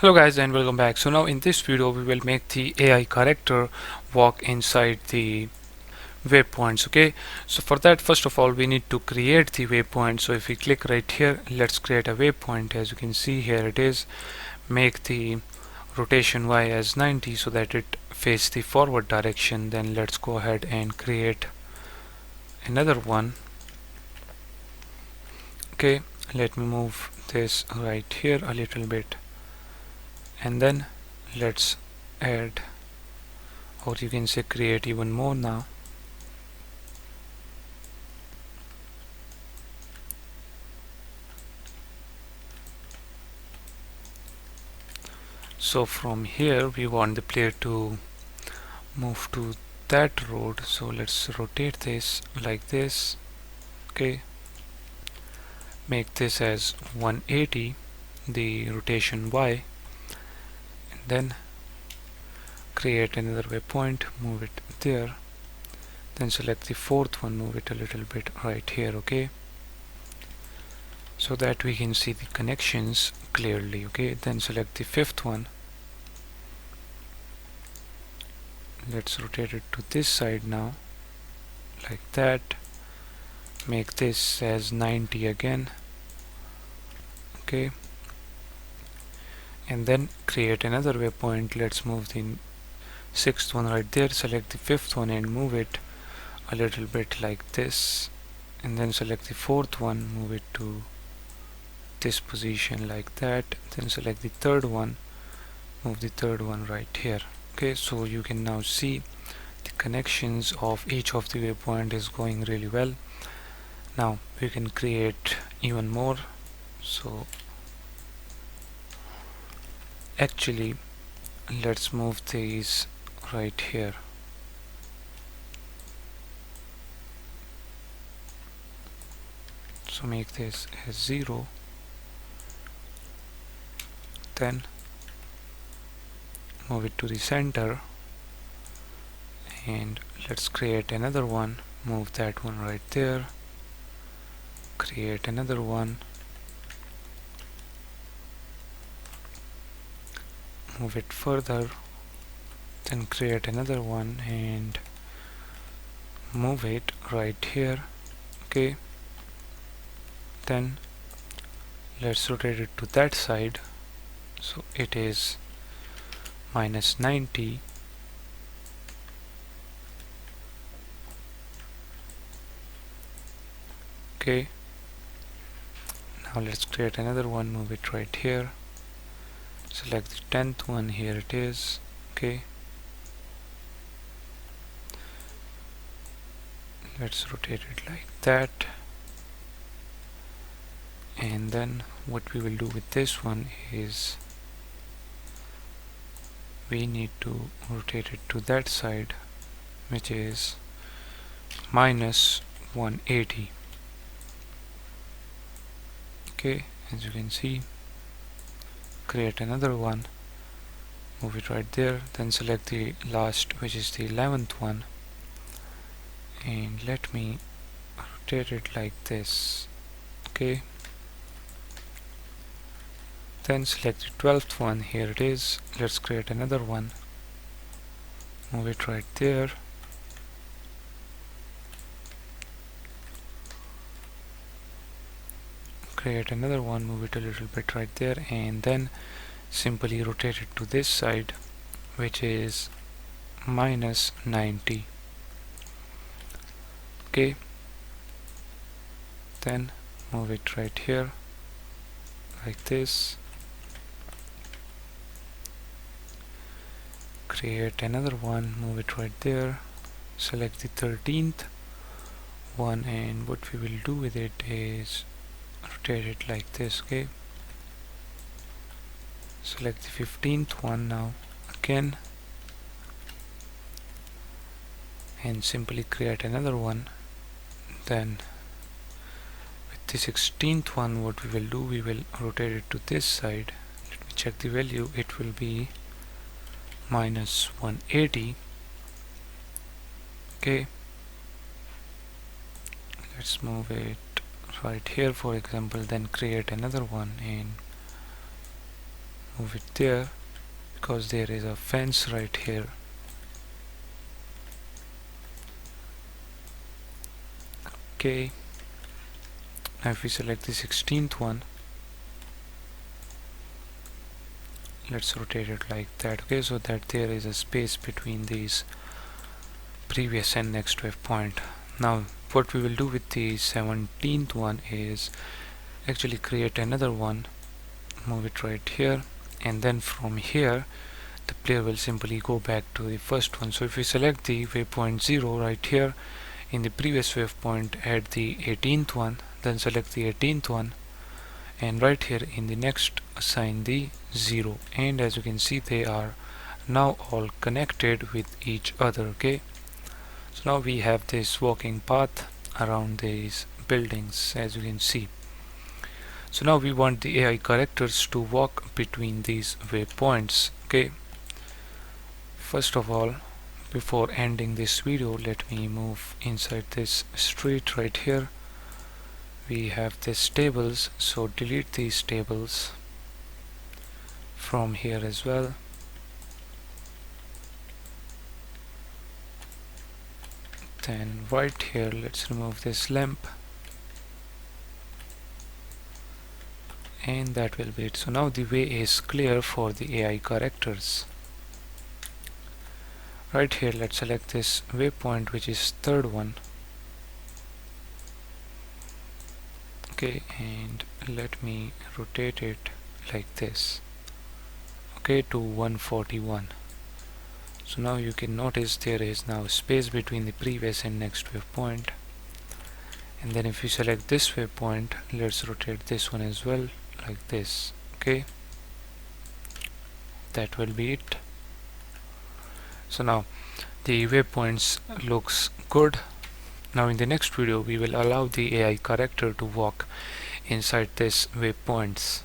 Hello guys and welcome back. So now in this video we will make the AI character walk inside the waypoints. Okay, so for that first of all we need to create the waypoint. So if we click right here, let's create a waypoint. As you can see here it is, make the rotation Y as 90 so that it faces the forward direction. Then let's go ahead and create another one. Okay, let me move this right here a little bit, and then let's add, or you can say create even more now. So from here we want the player to move to that road, so let's rotate this like this. Okay, make this as 180, the rotation Y, and then create another waypoint, move it there, then select the fourth one, move it a little bit right here. Okay, so that we can see the connections clearly. Okay, then select the fifth one, let's rotate it to this side now like that, make this as 90 again. Okay, and then create another waypoint. Let's move the sixth one right there, select the fifth one and move it a little bit like this, and then select the fourth one, move it to this position like that, then select the third one, move the third one right here. Okay, so you can now see the connections of each of the waypoint is going really well. Now we can create even more. So actually let's move these right here. So make this as 0, then move it to the center, and let's create another one, move that one right there, create another one, move it further, then create another one and move it right here. Okay, then let's rotate it to that side, so it is minus 90. Okay, now let's create another one, move it right here, select the 10th one, here it is. Okay, let's rotate it like that, and then what we will do with this one is we need to rotate it to that side, which is minus 180. Okay, as you can see, create another one, move it right there, then select the last, which is the 11th one, and let me rotate it like this. Okay, then select the 12th one, here it is, let's create another one, move it right there, create another one, move it a little bit right there, and then simply rotate it to this side, which is minus 90. Okay, then move it right here like this, create another one, move it right there, select the 13th one, and what we will do with it is rotate it like this. Okay, select the 15th one now again, and simply create another one. Then with the 16th one, what we will do, we will rotate it to this side. Let me check the value, it will be minus 180. Okay, let's move it right here for example, then create another one and move it there because there is a fence right here. Okay, now if we select the 16th one, let's rotate it like that. Okay, so that there is a space between these previous and next waypoint. Now what we will do with the 17th one is actually create another one, move it right here, and then from here the player will simply go back to the first one. So if we select the waypoint 0 right here, in the previous waypoint add the 18th one, then select the 18th one, and right here in the next assign the 0, and as you can see they are now all connected with each other. Okay, so now we have this walking path around these buildings, as you can see. So now we want the AI characters to walk between these waypoints. Okay, first of all, before ending this video, let me move inside this street right here. We have this tables, so delete these tables from here as well. Then right here, let's remove this lamp, and that will be it. So now the way is clear for the AI characters. Right here, let's select this waypoint, which is third one. Okay, and let me rotate it like this. Okay, to 141. So now you can notice there is now space between the previous and next waypoint. And then if you select this waypoint, let's rotate this one as well like this. Okay, that will be it. So now the waypoints looks good. Now in the next video we will allow the AI character to walk inside this waypoints.